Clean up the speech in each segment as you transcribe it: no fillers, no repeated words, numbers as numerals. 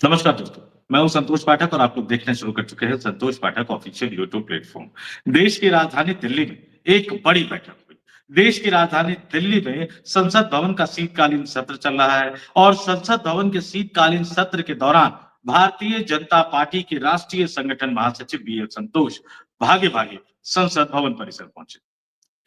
नमस्कार दोस्तों, मैं हूं संतोष पाठक और आप लोग देखना शुरू कर चुके हैं संतोष पाठक ऑफिशियल यूट्यूब प्लेटफॉर्म। देश की राजधानी दिल्ली में एक बड़ी बैठक हुई। देश की राजधानी दिल्ली में संसद भवन का शीतकालीन सत्र चल रहा है और संसद भवन के शीतकालीन सत्र के दौरान भारतीय जनता पार्टी के राष्ट्रीय संगठन महासचिव बी एल संतोष भागे भागे संसद भवन परिसर पहुंचे।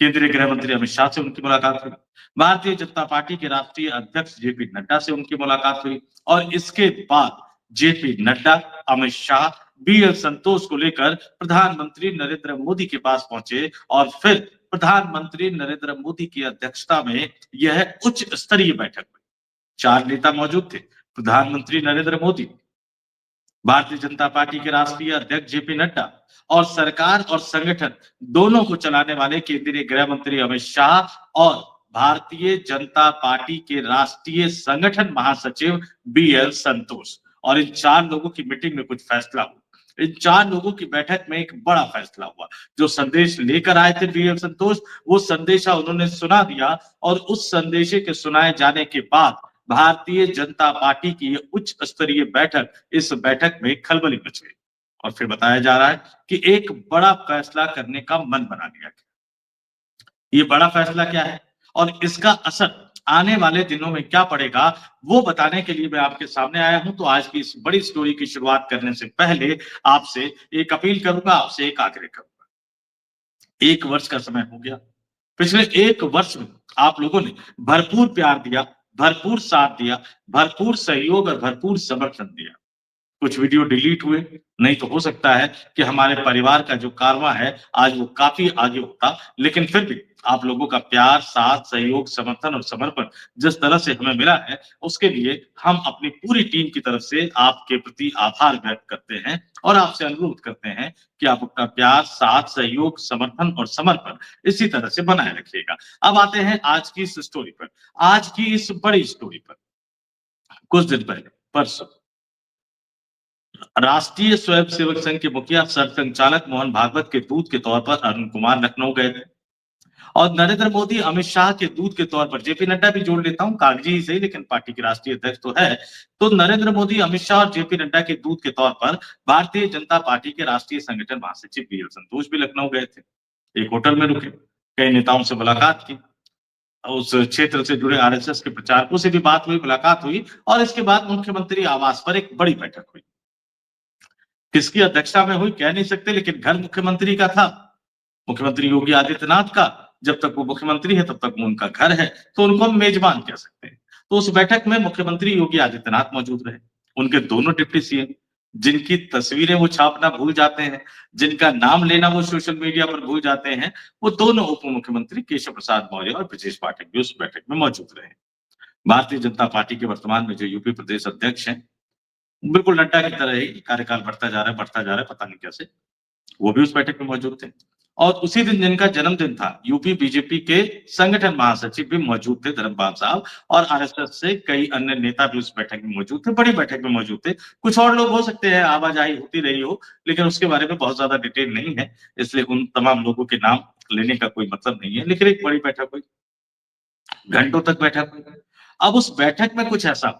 केंद्रीय गृह मंत्री अमित शाह से उनकी मुलाकात हुई। भारतीय जनता पार्टी के राष्ट्रीय अध्यक्ष जेपी नड्डा से उनकी मुलाकात हुई और इसके बाद जेपी नड्डा, अमित शाह, बीएल संतोष को लेकर प्रधानमंत्री नरेंद्र मोदी के पास पहुंचे और फिर प्रधानमंत्री नरेंद्र मोदी की अध्यक्षता में यह उच्च स्तरीय बैठक हुई। 4 नेता मौजूद थे। प्रधानमंत्री नरेंद्र मोदी, भारतीय जनता पार्टी के राष्ट्रीय अध्यक्ष जेपी नड्डा और सरकार और संगठन दोनों को चलाने वाले केंद्रीय गृह मंत्री अमित शाह और भारतीय जनता पार्टी के राष्ट्रीय संगठन महासचिव बीएल संतोष। और इन 4 लोगों की मीटिंग में कुछ फैसला हुआ। इन 4 लोगों की बैठक में एक बड़ा फैसला हुआ। जो संदेश लेकर आए थे बीएल संतोष, वो संदेशा उन्होंने सुना दिया और उस संदेशे के सुनाए जाने के बाद भारतीय जनता पार्टी की उच्च स्तरीय बैठक, इस बैठक में खलबली मच गई और फिर बताया जा रहा है कि एक बड़ा फैसला करने का मन बना लिया गया। ये बड़ा फैसला क्या है और इसका असर आने वाले दिनों में क्या पड़ेगा, वो बताने के लिए मैं आपके सामने आया हूं। तो आज की इस बड़ी स्टोरी की शुरुआत करने से पहले आपसे एक अपील करूंगा, आपसे एक आग्रह करूंगा। 1 वर्ष का समय हो गया। पिछले 1 वर्ष में आप लोगों ने भरपूर प्यार दिया, भरपूर साथ दिया, भरपूर सहयोग और भरपूर समर्थन दिया। कुछ वीडियो डिलीट हुए, नहीं तो हो सकता है कि हमारे परिवार का जो कारवां है, आज वो काफ़ी आगे होता। लेकिन फिर भी आप लोगों का प्यार, साथ, सहयोग, समर्थन और समर्पण जिस तरह से हमें मिला है, उसके लिए हम अपनी पूरी टीम की तरफ से आपके प्रति आभार व्यक्त करते हैं और आपसे अनुरोध करते हैं कि आप अपना प्यार, साथ, सहयोग, समर्थन और समर्पण इसी तरह से बनाए रखिएगा। अब आते हैं आज की इस स्टोरी पर, आज की इस बड़ी स्टोरी पर। कुछ दिन पहले, परसों राष्ट्रीय स्वयंसेवक संघ के मुखिया सरसंघचालक मोहन भागवत के दूत के तौर पर अरुण कुमार लखनऊ गए थे और नरेंद्र मोदी अमित शाह के दूत के तौर पर जेपी नड्डा भी जोड़ लेता हूं, कागजी ही सही लेकिन पार्टी के राष्ट्रीय अध्यक्ष तो है। तो नरेंद्र मोदी, अमित शाह और जेपी नड्डा के दूत के तौर पर भारतीय जनता पार्टी के राष्ट्रीय संगठन महासचिव बीएल संतोष भी लखनऊ गए थे। एक होटल में रुके, कई नेताओं से मुलाकात की, उस क्षेत्र से जुड़े आरएसएस के प्रचारकों से भी बात हुई, मुलाकात हुई और इसके बाद मुख्यमंत्री आवास पर एक बड़ी बैठक हुई। किसकी अध्यक्षता में हुई कह नहीं सकते, लेकिन घर मुख्यमंत्री का था, मुख्यमंत्री योगी आदित्यनाथ का। जब तक वो मुख्यमंत्री है तब तक वो उनका घर है, तो उनको हम मेजबान कह सकते हैं। तो उस बैठक में मुख्यमंत्री योगी आदित्यनाथ मौजूद रहे, उनके दोनों डिप्टी सीएम, जिनकी तस्वीरें वो छापना भूल जाते हैं, जिनका नाम लेना वो सोशल मीडिया पर भूल जाते हैं, वो दोनों उप मुख्यमंत्री केशव प्रसाद मौर्य और ब्रजेश पाठक भी उस बैठक में मौजूद रहे। भारतीय जनता पार्टी के वर्तमान में जो यूपी प्रदेश अध्यक्ष हैं, बिल्कुल नड्डा की तरह ही कार्यकाल बढ़ता जा रहा है, बढ़ता जा रहा है, पता नहीं कैसे। वो भी उस बैठक में मौजूद थे और उसी दिन जिनका जन्मदिन था, यूपी बीजेपी के संगठन महासचिव भी मौजूद थे धर्मपाल साहब और आरएसएस से कई अन्य नेता भी उस बैठक में मौजूद थे, बड़ी बैठक में मौजूद थे। कुछ और लोग हो सकते हैं, आवाजाही होती रही हो, लेकिन उसके बारे में बहुत ज्यादा डिटेल नहीं है, इसलिए उन तमाम लोगों के नाम लेने का कोई मतलब नहीं है। लेकिन एक बड़ी बैठक हुई, घंटों तक बैठक हुई। अब उस बैठक में कुछ ऐसा,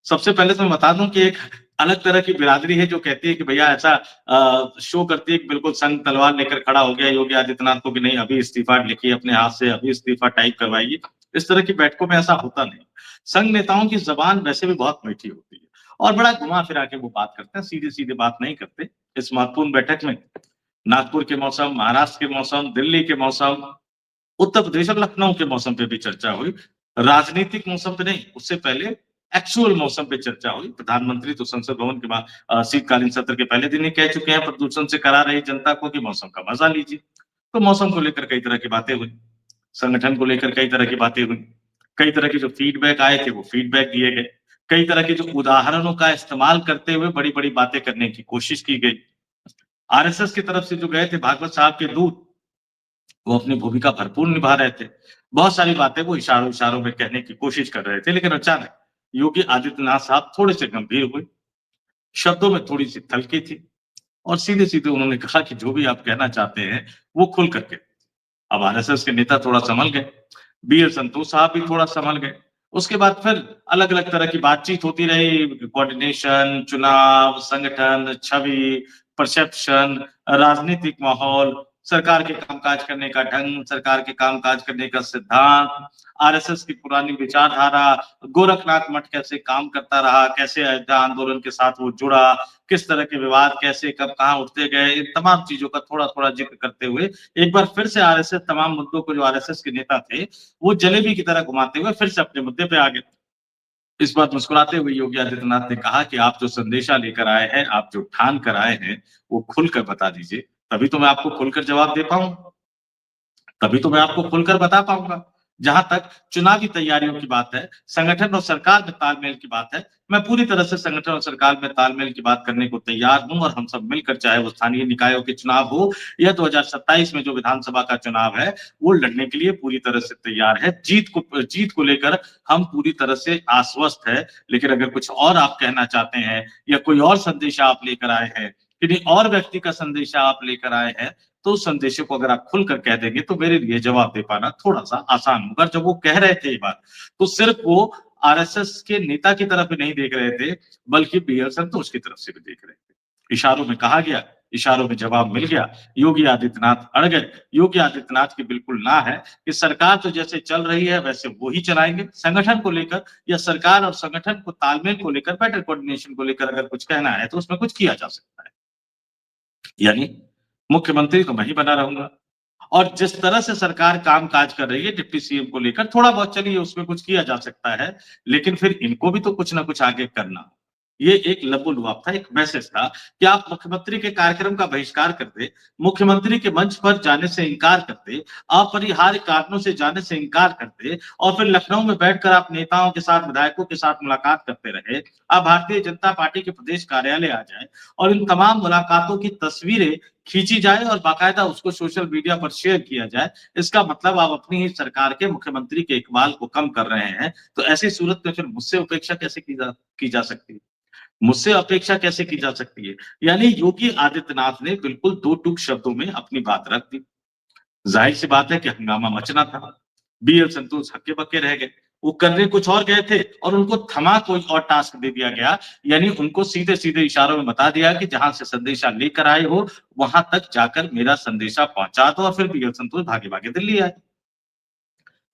सबसे पहले तो मैं बता दूं कि एक अलग तरह की बिरादरी है जो कहती है कि भैया ऐसा शो करती है कि बिल्कुल संग तलवार लेकर खड़ा हो गया योगी आदित्यनाथ को कि नहीं अभी इस्तीफा लिखिए अपने हाथ से, अभी इस्तीफा टाइप करवाइए। इस तरह की बैठकों में ऐसा होता नहीं। संघ नेताओं की जबान वैसे भी बहुत मीठी होती है और बड़ा घुमा फिरा के वो बात करते हैं, सीधे सीधे बात नहीं करते। इस महत्वपूर्ण बैठक में नागपुर के मौसम, महाराष्ट्र के मौसम, दिल्ली के मौसम, उत्तर प्रदेश और लखनऊ के मौसम पे भी चर्चा हुई। राजनीतिक मौसम पे नहीं, उससे पहले एक्चुअल मौसम पे चर्चा हुई। प्रधानमंत्री तो संसद भवन के बाद शीतकालीन सत्र के पहले दिन ही कह चुके हैं प्रदूषण से करा रही जनता को कि मौसम का मजा लीजिए। तो मौसम को लेकर कई तरह की बातें हुई, संगठन को लेकर कई तरह की बातें हुई, कई तरह के जो फीडबैक आए थे वो फीडबैक दिए गए, कई तरह के जो उदाहरणों का इस्तेमाल करते हुए बड़ी बड़ी बातें करने की कोशिश की गई। आरएसएस की तरफ से जो गए थे भागवत साहब के दूत, वो अपनी भूमिका भरपूर निभा रहे थे। बहुत सारी बातें वो इशारों-इशारों में कहने की कोशिश कर रहे थे, लेकिन अचानक योगी आदित्यनाथ साहब थोड़े से गंभीर हुए, शब्दों में थोड़ी-सी तल्खी थी और सीधे-सीधे उन्होंने कहा कि जो भी आप कहना चाहते हैं, वो खुल कर के। अब आरएसएस के नेता थोड़ा संभल गए, बीएल संतोष साहब भी थोड़ा संभल गए। उसके बाद फिर अलग-अलग तरह की बातचीत होती रही, कोऑर्डिनेशन, चुनाव, संगठन, छवि, परसेप्शन, राजनीतिक माहौल, सरकार के कामकाज करने का ढंग, सरकार के कामकाज करने का सिद्धांत, आरएसएस की पुरानी विचारधारा, गोरखनाथ मठ कैसे काम करता रहा, कैसे अयोध्या आंदोलन के साथ वो जुड़ा, किस तरह के विवाद कैसे कब कहाँ उठते गए, इन तमाम चीज़ों का थोड़ा-थोड़ा ज़िक्र करते हुए एक बार फिर से आरएसएस तमाम मुद्दों को जो आरएसएस के नेता थे, वो जलेबी की तरह घुमाते हुए फिर से अपने मुद्दे पे आ गए। इस बार मुस्कुराते हुए योगी आदित्यनाथ ने कहा कि आप जो संदेशा लेकर आए हैं, आप जो ठान कर आए हैं, वो खुलकर बता दीजिए, तभी तो मैं आपको खुलकर जवाब दे पाऊँगा। तभी तो मैं आपको खुलकर बता पाऊँगा। जहाँ तक चुनावी तैयारियों की बात है, संगठन और सरकार में तालमेल की बात है, मैं पूरी तरह से संगठन और सरकार में तालमेल की बात करने को तैयार हूँ और हम सब मिलकर चाहे वो स्थानीय निकायों के चुनाव हो या 2027 में जो विधानसभा का चुनाव है, वो लड़ने के लिए पूरी तरह से तैयार है। जीत को लेकर हम पूरी तरह से आश्वस्त हैं, लेकिन अगर कुछ और आप कहना चाहते हैं या कोई और संदेशा आप लेकर आए हैं, किन्हीं और व्यक्ति का संदेशा आप लेकर आए हैं, तो उस संदेशों को अगर आप खुलकर कह देंगे तो मेरे लिए जवाब दे पाना थोड़ा-सा आसान होगा। जब वो कह रहे थे ये बात, तो सिर्फ वो आरएसएस के नेता की तरफ ही नहीं देख रहे थे, बल्कि बीएल संतोष की तरफ से भी देख रहे थे। इशारों में कहा गया, इशारों में जवाब मिल गया। योगी आदित्यनाथ अड़ गए। योगी आदित्यनाथ की बिल्कुल ना है कि सरकार तो जैसे चल रही है वैसे वो ही चलाएँगे। संगठन को लेकर या सरकार और संगठन को तालमेल को लेकर, बेटर कोऑर्डिनेशन को लेकर अगर कुछ कहना है तो उसमें कुछ किया जा सकता है। यानी मुख्यमंत्री तो मैं ही बना रहूँगा। और जिस तरह से सरकार काम-काज कर रही है डिप्टी सीएम को लेकर थोड़ा बहुत चलिए उसमें कुछ किया जा सकता है, लेकिन फिर इनको भी तो कुछ ना कुछ आगे करना। ये एक लबो-लुआब था, एक मैसेज था कि आप मुख्यमंत्री के कार्यक्रम का बहिष्कार करते, मुख्यमंत्री के मंच पर जाने से इनकार करते, अपरिहार्य कारणों से जाने से इनकार करते और फिर लखनऊ में बैठकर आप नेताओं के साथ, विधायकों के साथ मुलाकात करते रहे। आप भारतीय जनता पार्टी के प्रदेश कार्यालय आ जाएँ और इन तमाम मुलाकातों की तस्वीरें खींची जाए और बाकायदा उसको सोशल मीडिया पर शेयर किया जाए। इसका मतलब आप अपनी ही सरकार के मुख्यमंत्री के इकबाल को कम कर रहे हैं। तो ऐसी सूरत में फिर मुझसे उपेक्षा कैसे की जा सकती है? मुझसे अपेक्षा कैसे की जा सकती है? यानी योगी आदित्यनाथ ने बिल्कुल दो टूक शब्दों में अपनी बात रख दी। ज़ाहिर-सी बात है कि हंगामा मचना था। बीएल संतोष हक्के-बक्के रह गए। वो करने कुछ और गए थे और उनको थमा कोई और टास्क दे दिया गया। यानी उनको सीधे-सीधे इशारों में बता दिया कि जहाँ से संदेशा लेकर आए हो, वहाँ तक जाकर मेरा संदेशा पहुँचा दो और फिर बीएल संतोष भागे-भागे दिल्ली आए।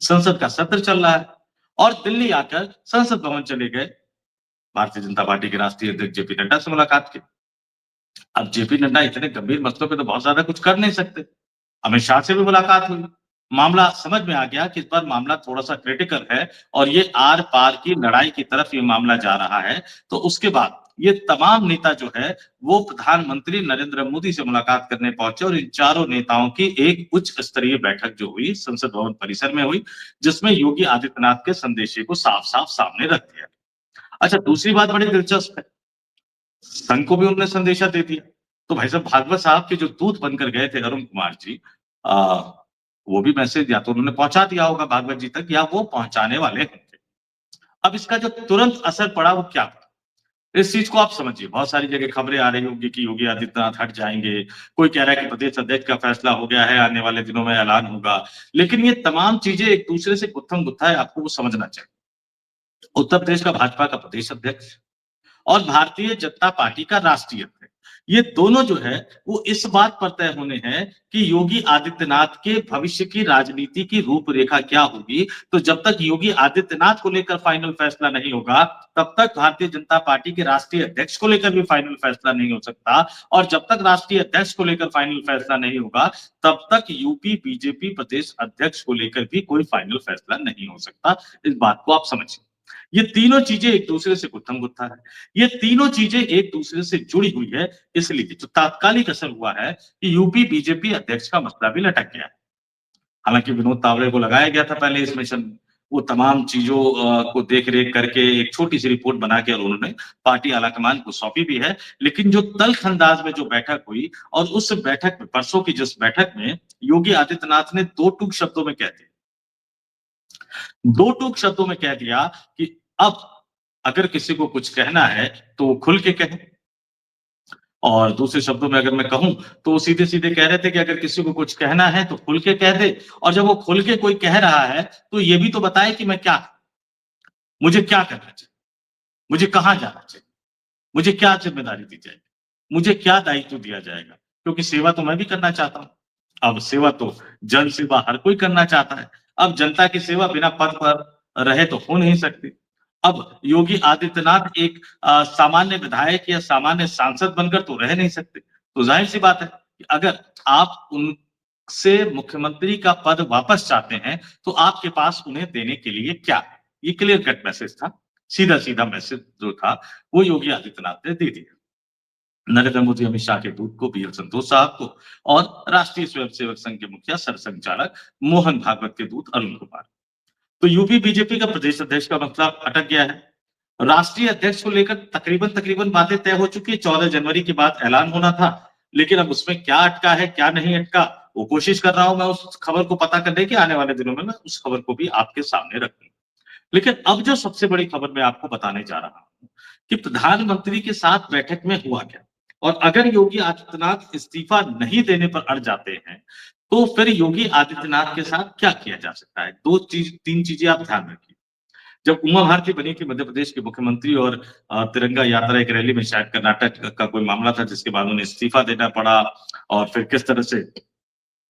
संसद का सत्र चल रहा है और दिल्ली आकर संसद भवन चले गए। भारतीय जनता पार्टी के राष्ट्रीय अध्यक्ष जेपी नड्डा से मुलाकात की। अब जेपी नड्डा इतने गंभीर मसलों पे तो बहुत ज़्यादा कुछ कर नहीं सकते। अमित शाह से भी मुलाकात हुई। मामला समझ में आ गया कि इस बार मामला थोड़ा-सा क्रिटिकल है और ये आर-पार की लड़ाई की तरफ ये मामला जा रहा है। तो उसके बाद ये तमाम नेता जो है, वो प्रधानमंत्री नरेंद्र मोदी से मुलाकात करने पहुँचे और इन चारों नेताओं की एक उच्च स्तरीय बैठक जो हुई, संसद भवन परिसर में हुई, जिसमें योगी आदित्यनाथ के संदेशे को साफ-साफ सामने रख दिया। अच्छा, दूसरी बात बड़ी दिलचस्प है। संघ को भी उन्होंने संदेशा दे दिया। तो भाई साहब भागवत साहब के जो दूत बनकर गए थे अरुण कुमार जी अ, वो भी मैसेज या तो उन्होंने पहुँचा दिया होगा भागवत जी तक या वो पहुँचाने वाले होंगे। अब इसका जो तुरंत असर पड़ा वो क्या पड़ा? इस चीज़ को आप समझिए, बहुत सारी जगह खबरें आ रही होंगी कि योगी आदित्यनाथ हट जाएँगे, कोई कह रहा है कि प्रदेश अध्यक्ष का फैसला हो गया है, आने वाले दिनों में ऐलान होगा। लेकिन ये तमाम चीज़ें एक दूसरे से गुत्थम-गुत्था है, आपको वो समझना चाहिए। उत्तर प्रदेश का भाजपा का प्रदेश अध्यक्ष और भारतीय जनता पार्टी का राष्ट्रीय अध्यक्ष। ये दोनों जो है वो इस बात पर तय होने हैं कि योगी आदित्यनाथ के भविष्य की राजनीति की रूपरेखा क्या होगी। तो जब तक योगी आदित्यनाथ को लेकर फाइनल फैसला नहीं होगा, तब तक भारतीय जनता पार्टी के राष्ट्रीय अध्यक्ष को लेकर भी फाइनल फैसला नहीं हो सकता और जब तक राष्ट्रीय अध्यक्ष को लेकर फाइनल फैसला नहीं होगा, तब तक यूपी बीजेपी प्रदेश अध्यक्ष को लेकर भी कोई फाइनल फैसला नहीं हो सकता। इस बात को आप समझिए। ये तीनों चीज़ें एक दूसरे से गुत्थम-गुत्था है। ये तीनों चीज़ें एक दूसरे से जुड़ी हुई है, इसलिए जो तात्कालिक असर हुआ है कि यूपी बीजेपी अध्यक्ष का मसला भी लटक गया है। हालाँकि विनोद तावड़े को लगाया गया था पहले इस मिशन में। वो तमाम चीज़ों को देख-रेख करके एक छोटी-सी रिपोर्ट बना के और उन्होंने पार्टी आलाकमान को सौंपी भी है। लेकिन जो तल्ख़ अंदाज़ में जो बैठक हुई और उस बैठक में परसों की जिस बैठक में योगी आदित्यनाथ ने 2 टूक शब्दों में कह दिया 2 टूक शब्दों में कह दिया कि अब अगर किसी को कुछ कहना है, तो वो खुल के कहे और दूसरे शब्दों में अगर मैं कहूँ, तो वो सीधे-सीधे कह रहे थे कि अगर किसी को कुछ कहना है, तो खुल के कह दे और जब वो खुल के कोई कह रहा है, तो ये भी तो बताए कि मैं क्या मुझे क्या करना चाहिए, मुझे कहाँ जाना चाहिए, मुझे क्या जिम्मेदारी दी जाएगी, मुझे क्या दायित्व दिया जाएगा, क्योंकि सेवा तो मैं भी करना चाहता हूँ। अब सेवा तो जन सेवा हर कोई करना चाहता है। अब जनता की सेवा बिना पद पर रहे तो हो नहीं सकती। अब योगी आदित्यनाथ एक सामान्य विधायक या सामान्य सांसद बनकर तो रह नहीं सकते। तो ज़ाहिर-सी बात है कि अगर आप उनसे मुख्यमंत्री का पद वापस चाहते हैं, तो आपके पास उन्हें देने के लिए क्या है? ये क्लियर कट मैसेज था। सीधा-सीधा मैसेज जो था, वो योगी आदित्यनाथ ने दे दिया। नरेंद्र मोदी अमित शाह के दूत को, बीएल संतोष साहब को और राष्ट्रीय स्वयंसेवक संघ के मुखिया सरसंघचालक मोहन भागवत के दूत अरुण कुमार। तो यूपी बीजेपी का प्रदेश अध्यक्ष का मतलब अटक गया है। राष्ट्रीय अध्यक्ष को लेकर तकरीबन बातें तय हो चुकी है। 14 जनवरी के बाद ऐलान होना था, लेकिन अब उसमें क्या अटका है, क्या नहीं अटका, वो कोशिश कर रहा हूं मैं उस खबर को पता करने की। आने वाले दिनों में मैं उस खबर को भी आपके सामने रखूंगा। लेकिन अब जो सबसे बड़ी खबर मैं आपको बताने जा रहा हूं कि प्रधानमंत्री के साथ बैठक में हुआ क्या, और अगर योगी आदित्यनाथ इस्तीफा नहीं देने पर अड़ जाते हैं, तो फिर योगी आदित्यनाथ के साथ क्या किया जा सकता है। दो चीज, तीन चीजें आप ध्यान रखिए। जब उमा भारती बनी थी मध्य प्रदेश के मुख्यमंत्री, और तिरंगा यात्रा एक रैली में शायद कर्नाटक का कोई मामला था जिसके बाद उन्हें इस्तीफा देना पड़ा, और फिर किस तरह से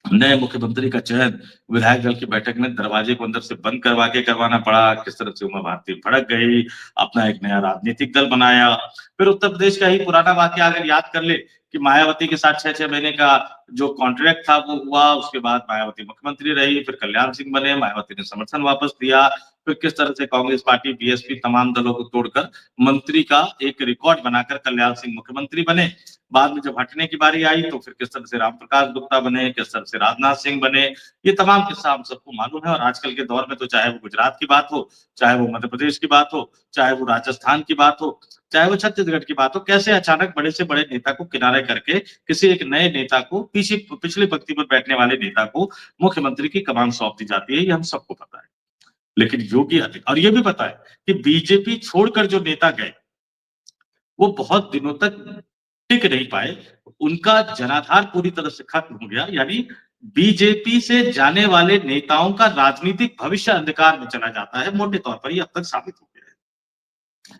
नए मुख्यमंत्री का चयन विधायक दल की बैठक में दरवाजे को अंदर से बंद करवा के करवाना पड़ा, किस तरह से उमा भारती भड़क गई, अपना एक नया राजनीतिक दल बनाया। फिर उत्तर प्रदेश का ही पुराना वाकया अगर याद कर ले कि मायावती के साथ 6-6 महीने का जो कॉन्ट्रैक्ट था वो हुआ, उसके बाद मायावती मुख्यमंत्री रही, फिर कल्याण सिंह बने, मायावती ने समर्थन वापस दिया, फिर किस तरह से कांग्रेस पार्टी, बीएसपी तमाम दलों को तोड़कर मंत्री का एक रिकॉर्ड बनाकर कल्याण सिंह मुख्यमंत्री बने। बाद में जब हटने की बारी आई तो फिर किस तरह से राम प्रकाश गुप्ता बने, किस तरह से राजनाथ सिंह बने, ये तमाम किस्सा हम सबको मालूम है। और आजकल के दौर में तो चाहे वो गुजरात की बात हो, चाहे वो मध्य प्रदेश की बात हो, चाहे वो राजस्थान की बात हो, चाहे वो छत्तीसगढ़ की बात हो, कैसे अचानक बड़े से बड़े नेता को किनारे करके किसी एक नए नेता को, पिछली पंक्ति पर बैठने वाले नेता को मुख्यमंत्री की कमान सौंप दी जाती है, ये हम सबको पता है। लेकिन योगी आदित्य, और ये भी पता है कि बीजेपी छोड़कर जो नेता गए वो बहुत दिनों तक टिक नहीं पाए। उनका जनाधार पूरी तरह से खत्म हो गया, यानी बीजेपी से जाने वाले नेताओं का राजनीतिक भविष्य अंधकार में चला जाता है। मोटे तौर पर ये अब तक साबित हो गया है।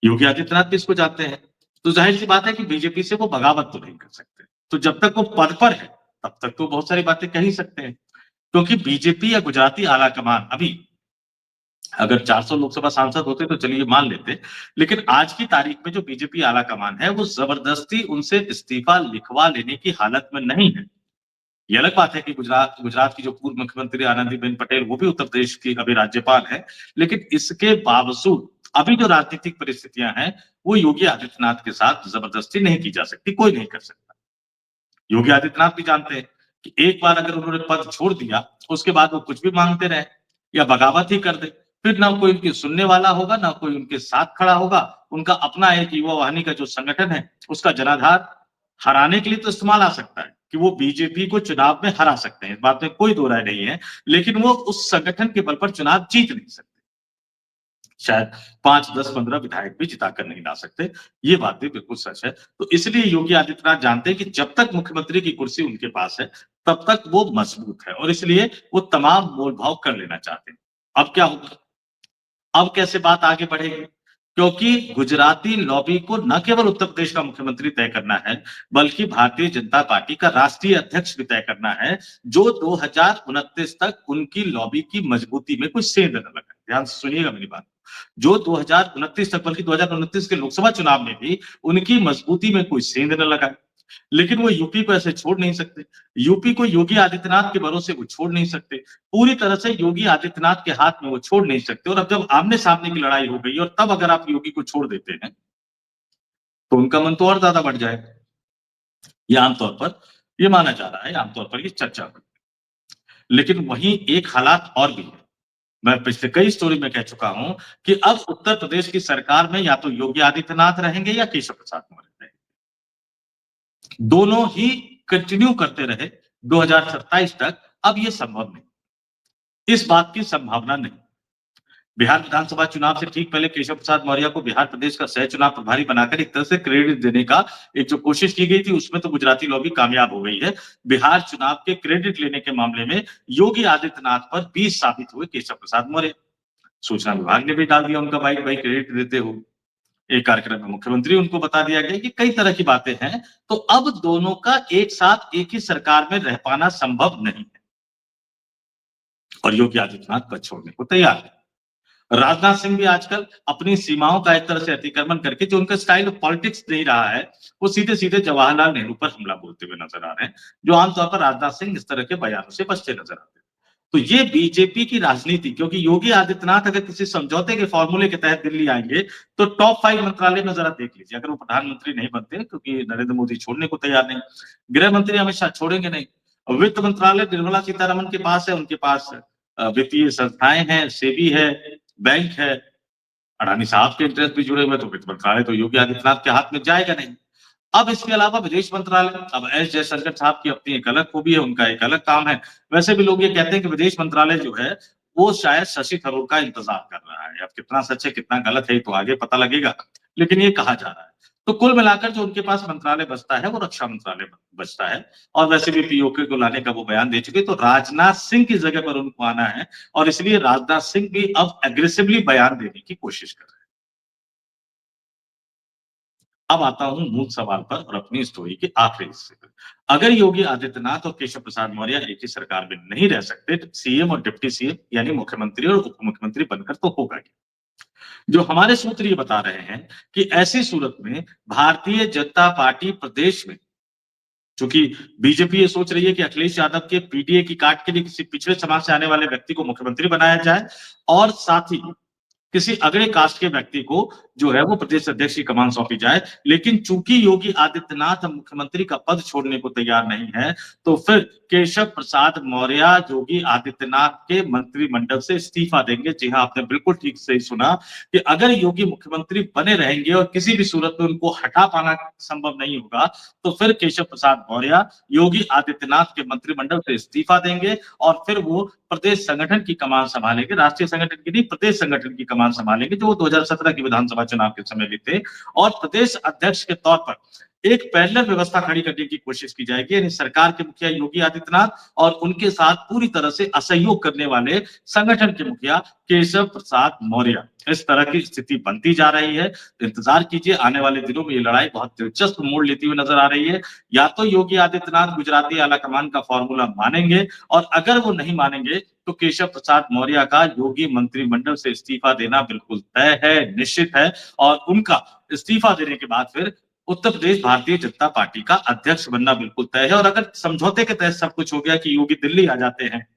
योगी आदित्यनाथ भी इसको जानते हैं। तो जाहिर सी बात है कि बीजेपी से वो बगावत तो नहीं कर सकते। तो जब तक वो पद पर है, तब तक तो बहुत सारी बातें कह ही सकते हैं। क्योंकि बीजेपी या गुजराती आलाकमान अभी, अगर 400 लोकसभा सांसद होते तो चलिए मान लेते, लेकिन आज की तारीख में जो बीजेपी आलाकमान है वो जबरदस्ती उनसे इस्तीफा लिखवा लेने की हालत में नहीं है। ये अलग बात है कि गुजरात गुजरात की जो पूर्व मुख्यमंत्री आनंदीबेन पटेल, वो भी उत्तर प्रदेश की अभी राज्यपाल है, लेकिन इसके बावजूद अभी जो राजनीतिक परिस्थितियां हैं वो योगी आदित्यनाथ के साथ जबरदस्ती नहीं की जा सकती, कोई नहीं कर सकता। योगी आदित्यनाथ भी जानते हैं कि एक बार अगर उन्होंने पद छोड़ दिया, उसके बाद वो कुछ भी मांगते रहे या बगावत ही कर दे, फिर ना कोई उनकी सुनने वाला होगा, ना कोई उनके साथ खड़ा होगा। उनका अपना एक युवा वाहिनी का जो संगठन है, उसका जनाधार हराने के लिए तो इस्तेमाल आ सकता है कि वो बीजेपी को चुनाव में हरा सकते हैं, इस बात में कोई दो राय नहीं है, लेकिन वो उस संगठन के बल पर चुनाव जीत नहीं सकते। शायद 5, 10, 15 विधायक भी जिताकर नहीं ला सकते। ये बात भी बिल्कुल सच है। तो इसलिए योगी आदित्यनाथ जानते हैं कि जब तक मुख्यमंत्री की कुर्सी उनके पास है, तब तक वो मजबूत है, और इसलिए वो तमाम मोल-भाव कर लेना चाहते हैं। अब क्या होगा? अब कैसे बात आगे बढ़ेगी? क्योंकि गुजराती लॉबी को न केवल उत्तर प्रदेश का मुख्यमंत्री तय करना है, बल्कि भारतीय जनता पार्टी का राष्ट्रीय अध्यक्ष भी तय करना है, जो 2029 तक उनकी लॉबी की मजबूती में कोई सेंध न लगाए। ध्यान से सुनिएगा मेरी बात। जो 2029 तक, बल्कि 2029 के लोकसभा चुनाव में भी उनकी मजबूती में कोई सेंध न लगाए। लेकिन वो यूपी को ऐसे छोड़ नहीं सकते। यूपी को योगी आदित्यनाथ के भरोसे वो छोड़ नहीं सकते। पूरी तरह से योगी आदित्यनाथ के हाथ में वो छोड़ नहीं सकते, और अब जब आमने-सामने की लड़ाई हो गई और तब अगर आप योगी को छोड़ देते हैं, तो उनका मन तो और ज़्यादा बढ़ जाएगा। ये आमतौर पर ये माना जा रहा है, आमतौर पर ये चर्चा हुई। लेकिन वहीं एक हालात और भी है। मैं पिछले कई स्टोरी में कह चुका हूँ कि अब उत्तर प्रदेश की सरकार में या तो योगी आदित्यनाथ रहेंगे या केशव प्रसाद मौर्य रहेंगे। दोनों ही कंटिन्यू करते रहे 2027 तक, अब ये संभव नहीं। इस बात की संभावना नहीं। बिहार विधानसभा चुनाव से ठीक पहले केशव प्रसाद मौर्य को बिहार प्रदेश का सह चुनाव प्रभारी बनाकर एक तरह से क्रेडिट देने का एक जो कोशिश की गई थी, उसमें तो गुजराती लॉबी कामयाब हो गई है। बिहार चुनाव के क्रेडिट लेने के मामले में योगी आदित्यनाथ पर 20 साबित हुए केशव प्रसाद मौर्य। सूचना विभाग ने भी डाल दिया उनका भाई भाई क्रेडिट देते हो। एक कार्यक्रम में मुख्यमंत्री उनको बता दिया गया कि कई तरह की बातें हैं, तो अब दोनों का एक साथ एक ही सरकार में रह पाना संभव नहीं है और योगी आदित्यनाथ पद छोड़ने को तैयार है। राजनाथ सिंह भी आजकल अपनी सीमाओं का एक तरह से अतिक्रमण करके जो उनका स्टाइल ऑफ पॉलिटिक्स नहीं रहा है, वो सीधे-सीधे जवाहरलाल नेहरू पर हमला बोलते हुए नजर आ रहे हैं, जो आमतौर पर राजनाथ सिंह इस तरह के बयानों से बचते नजर आते हैं। तो ये बीजेपी की राजनीति क्योंकि योगी आदित्यनाथ अगर किसी समझौते के फॉर्मूले के तहत दिल्ली आएंगे, तो टॉप 5 मंत्रालय में जरा देख लीजिए, अगर वो प्रधानमंत्री नहीं बनते क्योंकि नरेंद्र मोदी छोड़ने को तैयार नहीं, गृह मंत्री अमित शाह छोड़ेंगे नहीं, वित्त मंत्रालय निर्मला सीतारमण के पास है, उनके पास वित्तीय संस्थाएं हैं, सेबी है, बैंक है, अडानी साहब के इंटरेस्ट भी जुड़े हुए तो वित्त मंत्रालय तो योगी आदित्यनाथ के हाथ में जाएगा नहीं। अब इसके अलावा विदेश मंत्रालय, अब एस जयशंकर साहब की अपनी एक अलग खूबी है, उनका एक अलग काम है। वैसे भी लोग ये कहते हैं कि विदेश मंत्रालय जो है, वो शायद शशि थरूर का इंतजार कर रहा है। अब कितना सच है, कितना गलत है, ये तो आगे पता लगेगा, लेकिन ये कहा जा रहा है। तो कुल मिलाकर जो उनके पास मंत्रालय बचता है, वो रक्षा मंत्रालय बचता है और वैसे भी पीओके को लाने का वो बयान दे चुके, तो राजनाथ सिंह की जगह पर उनको आना है और इसलिए राजनाथ सिंह भी अब एग्रेसिवली बयान देने की कोशिश कर रहे हैं। अब आता हूँ मूल सवाल पर और अपनी स्टोरी के आखिरी हिस्से पर। अगर योगी आदित्यनाथ और केशव प्रसाद मौर्य एक ही सरकार में नहीं रह सकते, तो सीएम और डिप्टी सीएम यानी मुख्यमंत्री और उप मुख्यमंत्री बनकर तो होगा क्या? जो हमारे सूत्र ये बता रहे हैं कि ऐसी सूरत में भारतीय जनता पार्टी प्रदेश में चूंकि बीजेपी ये सोच रही है कि अखिलेश यादव के पीडीए की काट के लिए किसी पिछड़े समाज से आने वाले व्यक्ति को मुख्यमंत्री बनाया जाए और साथ ही किसी अगले कास्ट के व्यक्ति को जो है वो प्रदेश अध्यक्ष की कमान सौंपी जाए। लेकिन चूंकि योगी आदित्यनाथ मुख्यमंत्री का पद छोड़ने को तैयार नहीं है, तो फिर केशव प्रसाद मौर्य योगी आदित्यनाथ के मंत्रिमंडल से इस्तीफा देंगे। जी हाँ, आपने बिल्कुल ठीक से ही सुना कि अगर योगी मुख्यमंत्री बने रहेंगे और किसी भी सूरत में उनको हटा पाना संभव नहीं होगा, तो फिर केशव प्रसाद मौर्य योगी आदित्यनाथ के मंत्रिमंडल से इस्तीफा देंगे और फिर वो प्रदेश संगठन की कमान संभालेंगे, राष्ट्रीय संगठन की नहीं, प्रदेश संगठन की कमान संभालेंगे, जो 2017 के विधानसभा चुनाव के समय भी थे और प्रदेश अध्यक्ष के तौर पर एक पैरेलल व्यवस्था खड़ी करने की कोशिश की जाएगी, यानी सरकार के मुखिया योगी आदित्यनाथ और उनके साथ पूरी तरह से असहयोग करने वाले संगठन के मुखिया केशव प्रसाद मौर्य। इस तरह की स्थिति बनती जा रही है। तो इंतजार कीजिए, आने वाले दिनों में ये लड़ाई बहुत दिलचस्प मोड़ लेती हुई नजर आ रही है। या तो योगी आदित्यनाथ गुजराती आलाकमान का फॉर्मूला मानेंगे और अगर वो नहीं मानेंगे तो केशव प्रसाद मौर्य का योगी मंत्रिमंडल से इस्तीफा देना बिल्कुल तय है, निश्चित है और उनका इस्तीफा देने के बाद फिर उत्तर प्रदेश भारतीय जनता पार्टी का अध्यक्ष बनना बिल्कुल तय है और अगर समझौते के तहत सब कुछ हो गया कि योगी दिल्ली आ जाते हैं,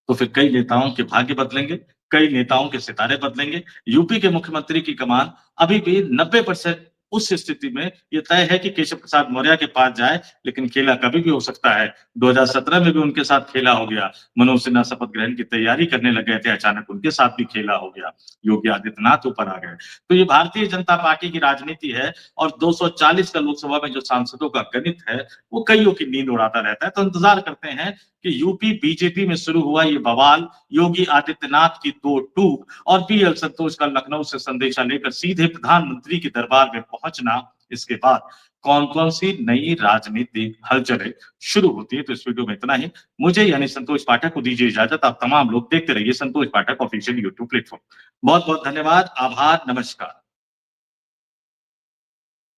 तो फिर कई नेताओं के भाग्य बदलेंगे, कई नेताओं के सितारे बदलेंगे। यूपी के मुख्यमंत्री की कमान अभी भी 90% उस स्थिति में ये तय है कि केशव प्रसाद मौर्य के पास जाए, लेकिन खेला कभी भी हो सकता है। 2017 में भी उनके साथ खेला हो गया। मनोज सिन्हा शपथ ग्रहण की तैयारी करने लग गए थे, अचानक उनके साथ भी खेला हो गया। योगी आदित्यनाथ ऊपर आ गए। तो ये भारतीय जनता पार्टी की राजनीति है और 240 का लोकसभा में जो सांसदों का गणित है, वो कईयों की नींद उड़ाता रहता है। तो इंतजार करते हैं कि यूपी बीजेपी में शुरू हुआ ये बवाल, योगी आदित्यनाथ की दो टूक और बीएल संतोष का लखनऊ से संदेशा लेकर सीधे प्रधानमंत्री के दरबार में पहुंचना, इसके बाद कौन-कौन सी नई राजनीतिक हलचलें शुरू होती है। तो इस वीडियो में इतना ही। मुझे यानी संतोष पाठक को दीजिए इजाजत। आप तमाम लोग देखते रहिए संतोष पाठक ऑफिशियल यूट्यूब प्लेटफॉर्म। बहुत-बहुत धन्यवाद, आभार, नमस्कार।